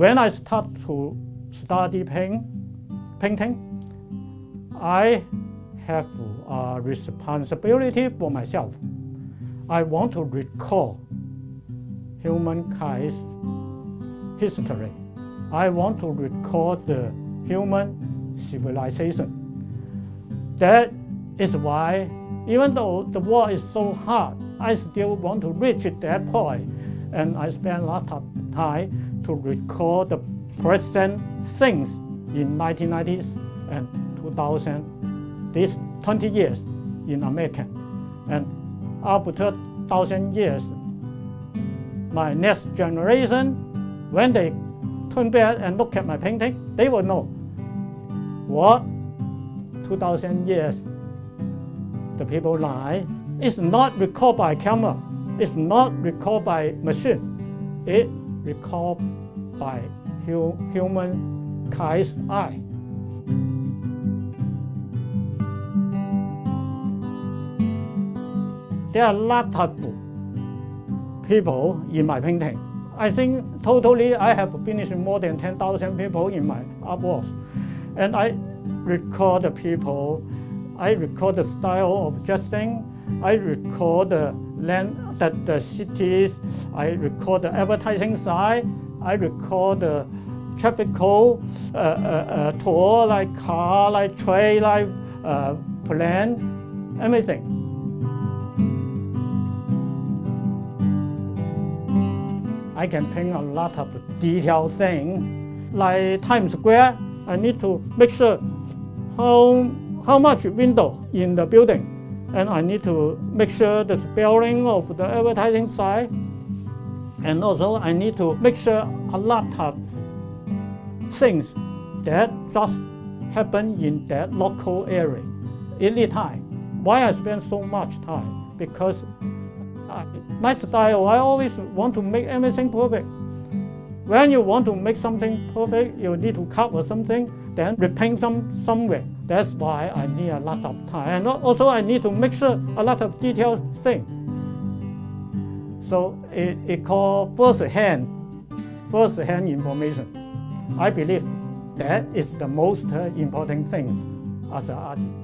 When I start to study painting, I have a responsibility for myself. I want to recall humankind's history. I want to record the human civilization. That is why, even though the world is so hard, I still want to reach that point. And I spend a lot of time to record the present things in 1990s and 2000, these 20 years in America. And after 1,000 years, my next generation, when they turn back and look at my painting, they will know what 2,000 years the people lie. It's not recorded by camera. It's not recorded by machine. It's recorded by humankind's eye. There are a lot of people in my painting. I think totally I have finished more than 10,000 people in my artworks. And I record the people, I record the style of dressing, I record the land, the cities, I record the advertising side, I record the traffic code, tour, like car, like train, like plane, everything. I can paint a lot of detailed things. Like Times Square, I need to make sure how much window in the building. And I need to make sure the spelling of the advertising side. And also I need to make sure a lot of things that just happen in that local area any time. Why I spend so much time? Because my style, I always want to make everything perfect. When you want to make something perfect, you need to cover something, then repaint somewhere. That's why I need a lot of time. And also I need to make sure a lot of detailed things. So it called first-hand information. I believe that is the most important thing as an artist.